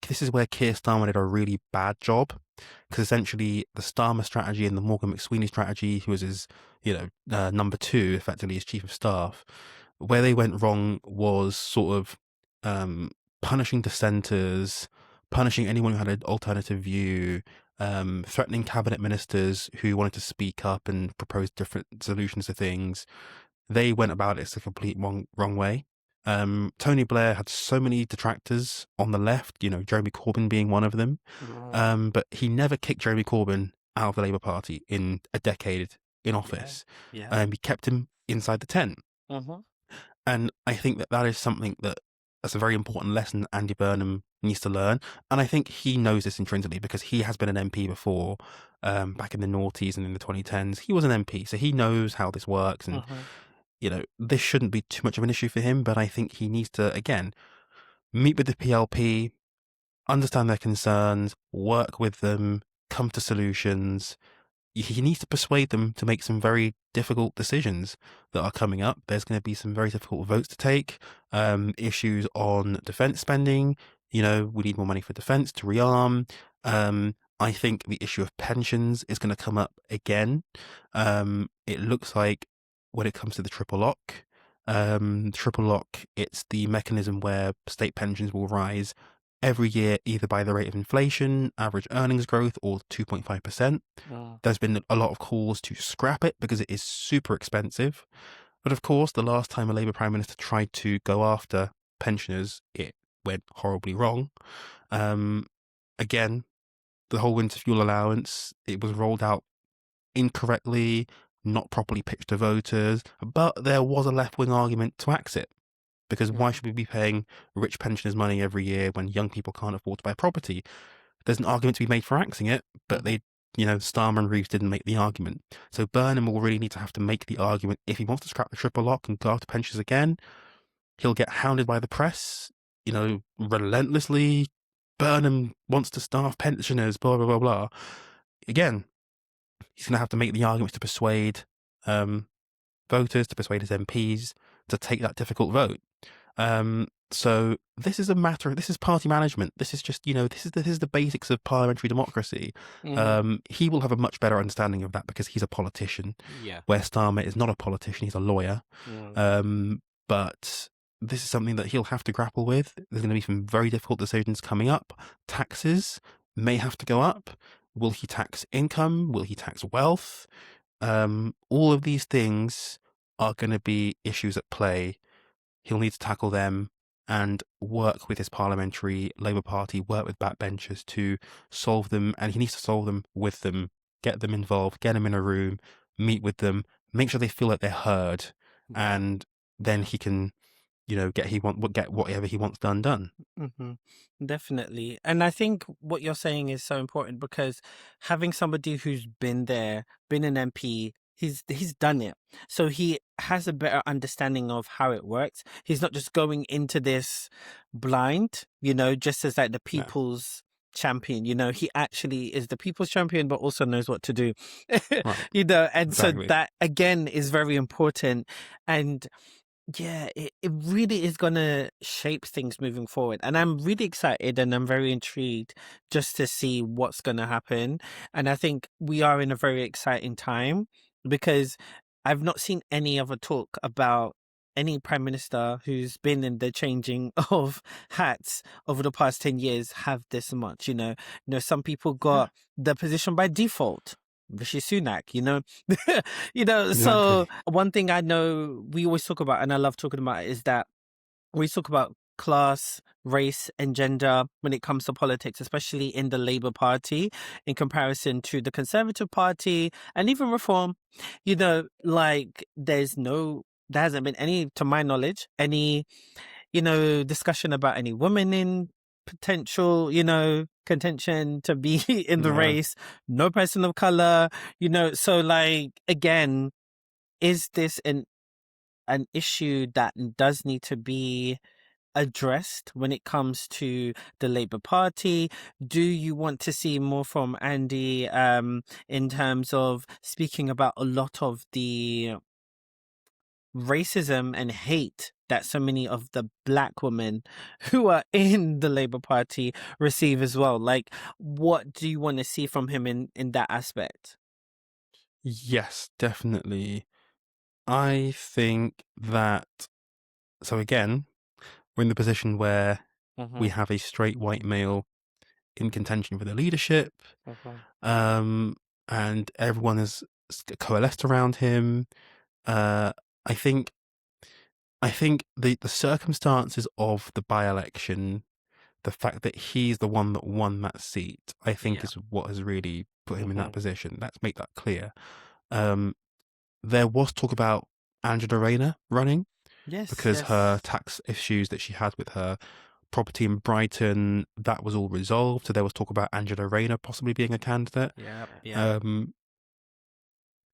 this is where Keir Starmer did a really bad job, because essentially the Starmer strategy and the Morgan McSweeney strategy, who was his, number two, effectively his chief of staff, where they went wrong was sort of punishing dissenters, punishing anyone who had an alternative view, threatening cabinet ministers who wanted to speak up and propose different solutions to things. They went about it the complete wrong way. Tony Blair had so many detractors on the left, Jeremy Corbyn being one of them. But he never kicked Jeremy Corbyn out of the Labour Party in a decade in Yeah. office. Yeah. He kept him inside the tent. Mm-hmm. And I think that is something that's a very important lesson Andy Burnham needs to learn. And I think he knows this intrinsically because he has been an MP before, back in the noughties and in the 2010s. He was an MP, so he knows how this works. And, this shouldn't be too much of an issue for him. But I think he needs to, again, meet with the PLP, understand their concerns, work with them, come to solutions. He needs to persuade them to make some very difficult decisions that are coming up. There's going to be some very difficult votes to take, issues on defence spending. We need more money for defence to rearm. I think the issue of pensions is going to come up again. It looks like when it comes to the triple lock, it's the mechanism where state pensions will rise every year, either by the rate of inflation, average earnings growth, or 2.5%. There's been a lot of calls to scrap it because it is super expensive. But of course, the last time a Labour Prime Minister tried to go after pensioners, it went horribly wrong. Again, the whole winter fuel allowance, it was rolled out incorrectly, not properly pitched to voters, but there was a left-wing argument to axe it. Because why should we be paying rich pensioners money every year when young people can't afford to buy property? There's an argument to be made for axing it, but Starmer and Reeves didn't make the argument. So Burnham will really need to have to make the argument. If he wants to scrap the triple lock and go after pensioners again, he'll get hounded by the press, relentlessly. Burnham wants to starve pensioners, blah, blah, blah, blah. Again, he's going to have to make the argument to persuade voters, to persuade his MPs to take that difficult vote. So this is this is party management. This is just, this is the basics of parliamentary democracy. He will have a much better understanding of that because he's a politician. Yeah. Where Starmer is not a politician, he's a lawyer. But this is something that he'll have to grapple with. There's going to be some very difficult decisions coming up. Taxes may have to go up. Will he tax income? Will he tax wealth? All of these things are going to be issues at play. He'll need to tackle them and work with his parliamentary Labour Party, work with backbenchers to solve them. And he needs to solve them with them, get them involved, get them in a room, meet with them, make sure they feel like they're heard. And then he can, get whatever he wants done. Definitely. And I think what you're saying is so important because having somebody who's been there, been an MP, he's done it, so he has a better understanding of how it works. He's not just going into this blind, just as like the Yeah, people's champion. He actually is the people's champion, but also knows what to do. right, And so exactly. that again is very important. And yeah, it really is gonna shape things moving forward. And I'm really excited and I'm very intrigued just to see what's gonna happen. And I think we are in a very exciting time because I've not seen any other talk about any prime minister who's been in the changing of hats over the past 10 years have this much. Some people Yeah, got the position by default. Rishi Sunak, exactly. so one thing I know we always talk about, and I love talking about, is that we talk about class, race, and gender when it comes to politics, especially in the Labour Party, in comparison to the Conservative Party and even Reform. Like there hasn't been any, to my knowledge, any discussion about any women in potential, contention to be in the No, race, no person of color, so like again, is this an issue that does need to be addressed when it comes to the Labour Party? Do you want to see more from Andy in terms of speaking about a lot of the racism and hate that so many of the black women who are in the Labour Party receive as well? Like, what do you want to see from him in that aspect? yes, definitely. I think that, so again, we're in the position where Mm-hmm, we have a straight white male in contention for the leadership, mm-hmm, um, and everyone has coalesced around him. Uh, I think the circumstances of the by-election, the fact that he's the one that won that seat, I think yeah. is what has really put him in Mm-hmm. that position. Let's make that clear. Um, there was talk about Angela Rayner running Yes, because her yes. tax issues that she had with her property in Brighton, that was all resolved. So there was talk about Angela Rayner possibly being a candidate. Yeah, yeah. Um,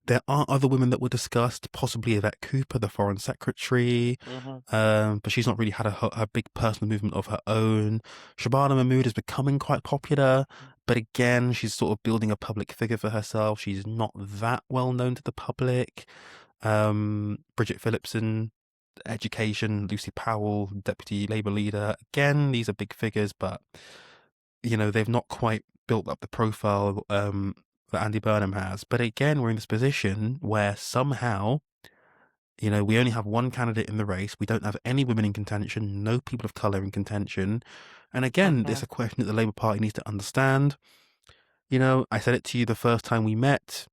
there are other women that were discussed, possibly Yvette Cooper, the Foreign Secretary, Mm-hmm. but she's not really had a big personal movement of her own. Shabana Mahmood is becoming quite popular, but again, she's sort of building a public figure for herself. She's not that well known to the public. Bridget Phillipson, education, Lucy Powell, Deputy Labour leader. Again, these are big figures, but they've not quite built up the profile that Andy Burnham has. But again, we're in this position where somehow, we only have one candidate in the race. We don't have any women in contention, no people of colour in contention. And again, Mm-hmm. it's a question that the Labour Party needs to understand. I said it to you the first time we met.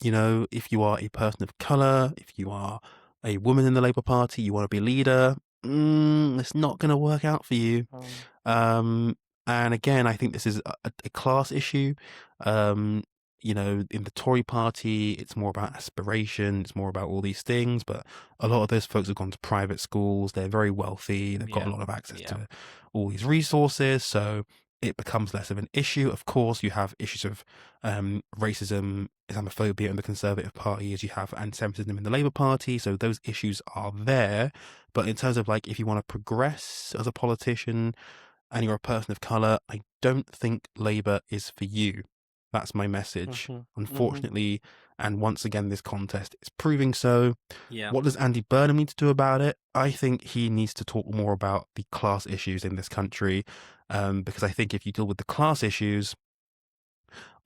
If you are a person of colour, if you are a woman in the Labour Party, you want to be a leader, it's not going to work out for you. Um, and again, I think this is a class issue. In the Tory party, it's more about aspiration, it's more about all these things, but a lot of those folks have gone to private schools, they're very wealthy, they've got a Yeah, lot of access yeah. to all these resources, so it becomes less of an issue. Of course, you have issues of racism, Islamophobia in the Conservative Party, as you have anti-Semitism in the Labour Party, so those issues are there. But in terms of like, if you want to progress as a politician and you're a person of colour, I don't think Labour is for you. That's my message, Mm-hmm. Mm-hmm. unfortunately. And once again, this contest is proving so. Yeah. What does Andy Burnham need to do about it? I think he needs to talk more about the class issues in this country, because I think if you deal with the class issues,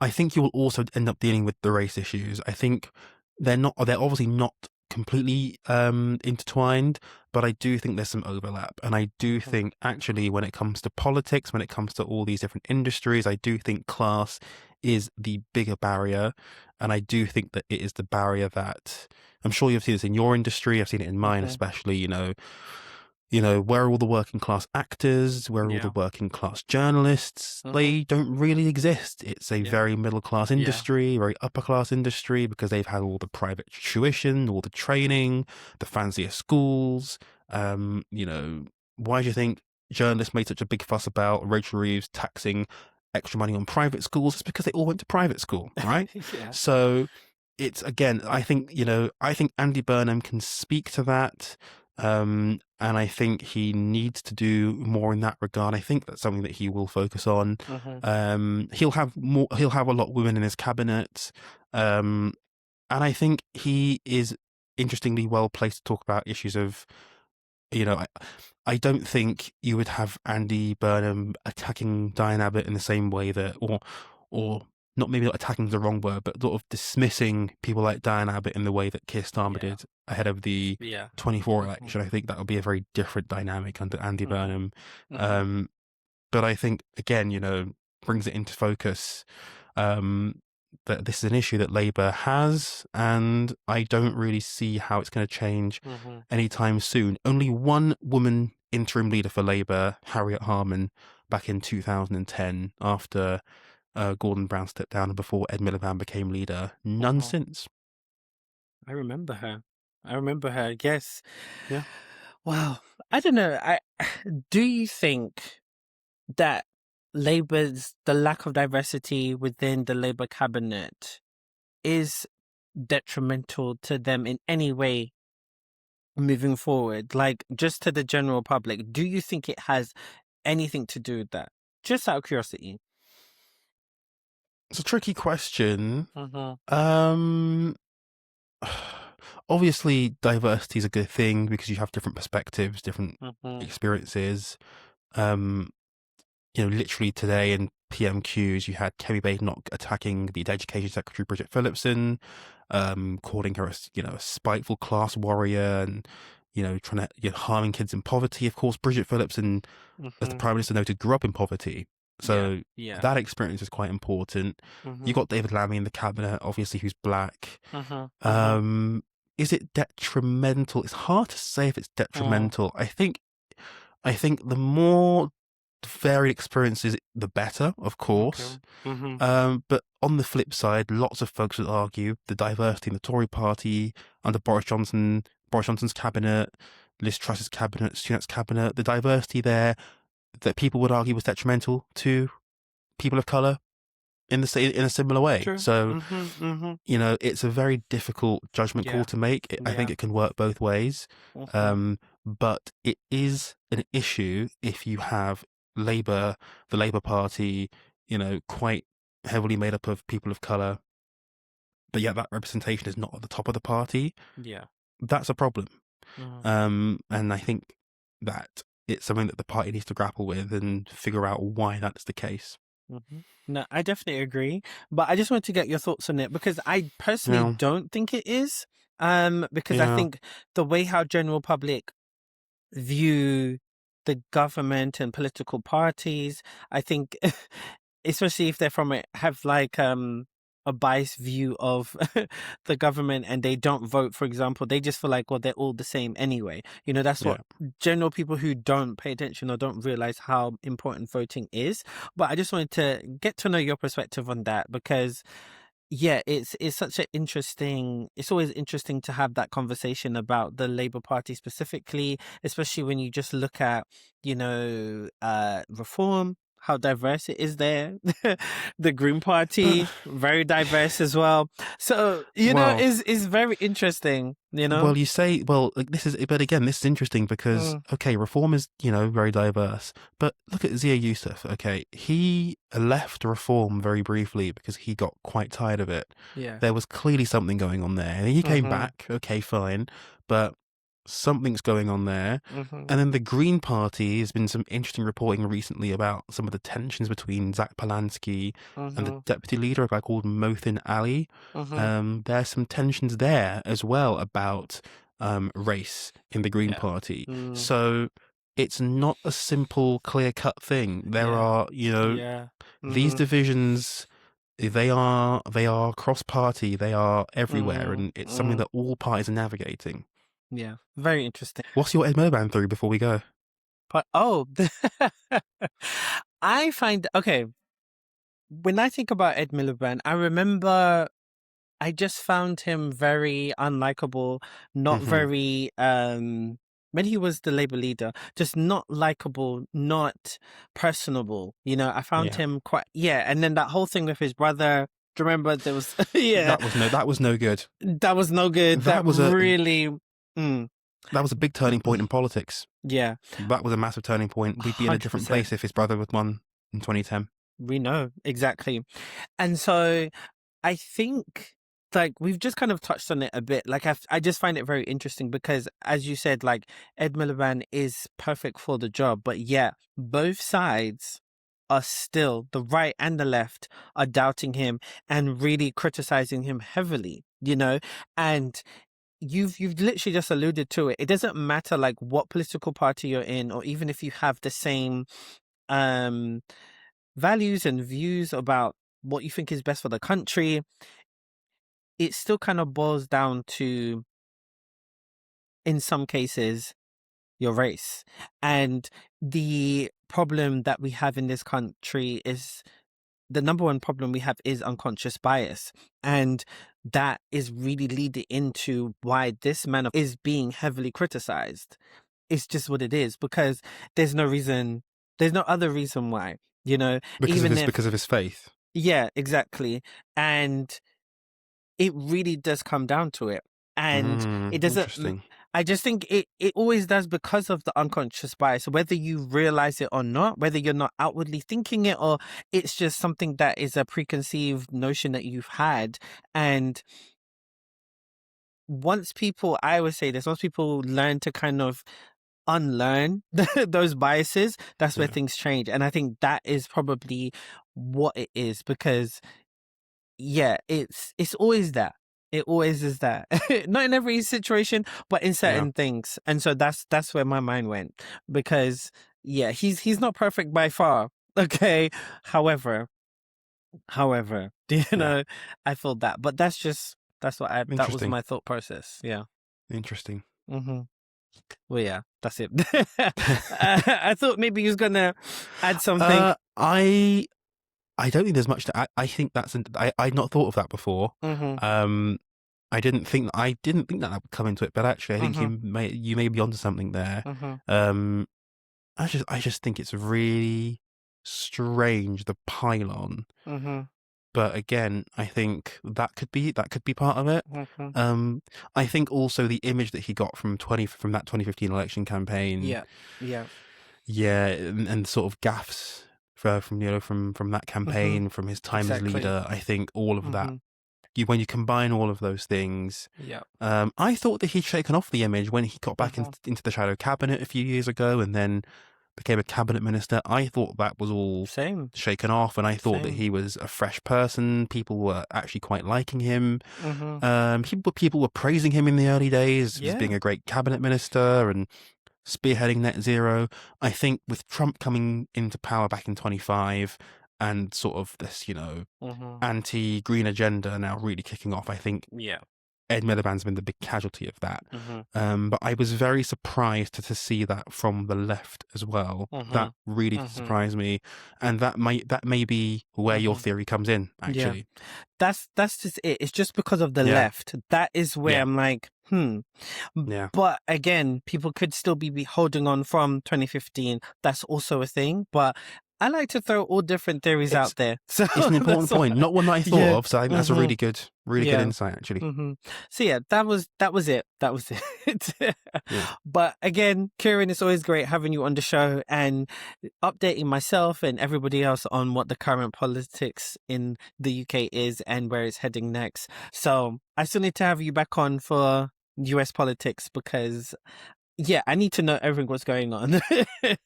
I think you will also end up dealing with the race issues. I think they're obviously not completely intertwined, but I do think there's some overlap. And I do Mm-hmm. think actually when it comes to politics, when it comes to all these different industries, I do think class is the bigger barrier. And I do think that it is the barrier that I'm sure you've seen this in your industry. I've seen it in mine, Mm-hmm. especially, where are all the working class actors? Where are all the Yeah. working class journalists? Mm-hmm. They don't really exist. It's a Yeah. very middle class Yeah. industry, very upper class industry, because they've had all the private tuition, all the training, the fancier schools. Why do you think journalists made such a big fuss about Rachel Reeves taxing extra money on private schools? It's because they all went to private school, right? Yeah. So it's again, I think Andy Burnham can speak to that, and I think he needs to do more in that regard. I think that's something that he will focus on. He'll have a lot of women in his cabinet, and I think he is interestingly well placed to talk about issues of, I don't think you would have Andy Burnham attacking Diane Abbott in the same way that, or not, maybe not attacking is the wrong word, but sort of dismissing people like Diane Abbott in the way that Keir Starmer did ahead of the 24 election. I think that would be a very different dynamic under Andy Burnham. But I think, again, brings it into focus that this is an issue that Labour has, and I don't really see how it's going to change anytime soon. Only one woman interim leader for Labour, Harriet Harman, back in 2010, after Gordon Brown stepped down and before Ed Miliband became leader. None since. I remember her. Yes. Yeah. Wow. I don't know. Do you think that the lack of diversity within the Labour cabinet is detrimental to them in any way moving forward? Like, just to the general public, do you think it has anything to do with that? Just out of curiosity. It's a tricky question. Obviously, diversity is a good thing because you have different perspectives, different experiences. Literally today in PMQs, you had Kerry Badenoch attacking the Education Secretary Bridget Phillipson, calling her a spiteful class warrior, and trying to harming kids in poverty. Of course, Bridget Phillipson, as the Prime Minister noted, grew up in poverty, so that experience is quite important. You got David Lammy in the cabinet, obviously, who's black. Is it detrimental? It's hard to say if it's detrimental. I think the more varied experiences, the better, of course. But on the flip side, lots of folks would argue the diversity in the Tory party under Boris Johnson's cabinet, Liz Truss's cabinet, Sunak's cabinet, the diversity there that people would argue was detrimental to people of colour in a similar way. True. So, it's a very difficult judgment call to make. I think it can work both ways. But it is an issue if you have the Labour Party, quite heavily made up of people of colour, but yet that representation is not at the top of the party. That's a problem. And I think that it's something that the party needs to grapple with and figure out why that's the case. No, I definitely agree, but I just want to get your thoughts on it, because I personally don't think it is, because I think the way how general public view the government and political parties, I think, especially if they're have like a biased view of the government and they don't vote, for example, they just feel like, well, they're all the same anyway. That's what general people who don't pay attention or don't realize how important voting is. But I just wanted to get to know your perspective on that, because it's such it's always interesting to have that conversation about the Labour Party specifically, especially when you just look at, reform, how diverse it is there. The Green Party, very diverse as well. So, is very interesting, Well, you say, this is interesting because, reform is, very diverse. But look at Zia Youssef, he left reform very briefly because he got quite tired of it. There was clearly something going on there. And he came back, fine. But something's going on there. And then the Green Party, has been some interesting reporting recently about some of the tensions between Zach Polanski and the deputy leader, a guy called Mothin Ali. There's some tensions there as well about race in the Green Party. So it's not a simple, clear-cut thing. There are, these divisions. They are cross-party. They are everywhere, and it's something that all parties are navigating. Yeah, very interesting. What's your Ed Miliband theory before we go? But I find, when I think about Ed Miliband, I remember I just found him very unlikable, not very, when he was the Labour leader, just not likable, not personable. I found him quite, and then that whole thing with his brother, Do you remember there was yeah, that was no good. that was no good. That was a big turning point in politics. Yeah. That was a massive turning point. We'd be in a different 100%. place if his brother had won in 2010. We know, exactly. And so I think like we've just kind of touched on it a bit. Like I just find it very interesting because as you said, like Ed Miliband is perfect for the job, but yeah, both sides are still, the right and the left are doubting him and really criticizing him heavily, you know? And you've literally just alluded to it. It doesn't matter like what political party you're in, or even if you have the same values and views about what you think is best for the country, it still kind of boils down to, in some cases, your race. And the problem that we have in this country is, the number one problem we have is unconscious bias. And that is really leading into why this man is being heavily criticized. It's just what it is, because there's no other reason why, you know, Because of his faith. Yeah, exactly. And it really does come down to it. And it doesn't, Interesting. I just think it always does, because of the unconscious bias, whether you realize it or not, whether you're not outwardly thinking it, or it's just something that is a preconceived notion that you've had. And I always say this, once people learn to kind of unlearn those biases, that's where things change. And I think that is probably what it is, because yeah, it's always that. It always is that. Not in every situation, but in certain things. And so that's where my mind went, because yeah, he's not perfect by far. Okay. However, you know, I feel that, but that was my thought process. Yeah. Interesting. Mm-hmm. Well, yeah, that's it. I thought maybe he was gonna add something. I don't think there's much to add. I think I'd not thought of that before. Mm-hmm. I didn't think that would come into it, but actually, I think you may be onto something there. I just think it's really strange, the pylon. But again, I think that could be part of it. I think also the image that he got from that 2015 election campaign. Yeah, and sort of gaffes from that campaign, from his time as leader. I think all of that. When you combine all of those things, I thought that he'd shaken off the image when he got back into the shadow cabinet a few years ago, and then became a cabinet minister. I thought that was all shaken off, and I thought that he was a fresh person. People were actually quite liking him. People were praising him in the early days as being a great cabinet minister and spearheading net zero. I think with Trump coming into power back in 25 and sort of this, anti-green agenda now really kicking off, I think Ed Miliband's been the big casualty of that. But I was very surprised to see that from the left as well. That really surprised me, and that may be where your theory comes in. Actually, that's just it. It's just because of the left. That is where I'm like, But again, people could still be holding on from 2015. That's also a thing, but I like to throw all different theories out there. So it's an important point, not one that I thought of. So I think that's a really good insight, actually. So yeah, that was it. That was it. But again, Kieron, it's always great having you on the show and updating myself and everybody else on what the current politics in the UK is and where it's heading next. So I still need to have you back on for US politics, because I need to know everything what's going on.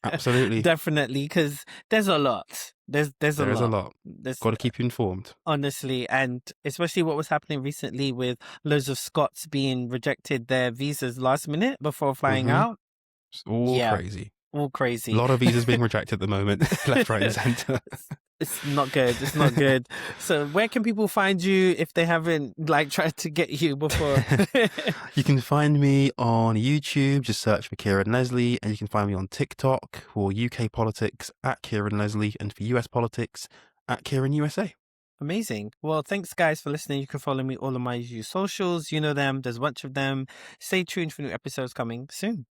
Absolutely. Definitely, because there's a lot. There's a lot. Got to keep you informed. Honestly, and especially what was happening recently with loads of Scots being rejected their visas last minute before flying out. It's all crazy. All crazy. A lot of visas being rejected at the moment, left, right, and centre. It's not good. It's not good. So where can people find you if they haven't tried to get you before? You can find me on YouTube. Just search for Kieron Leslie, and you can find me on TikTok for UK politics at Kieron Leslie, and for US politics at Kieron USA. Amazing. Well, thanks guys for listening. You can follow me all on my socials. You know them. There's a bunch of them. Stay tuned for new episodes coming soon.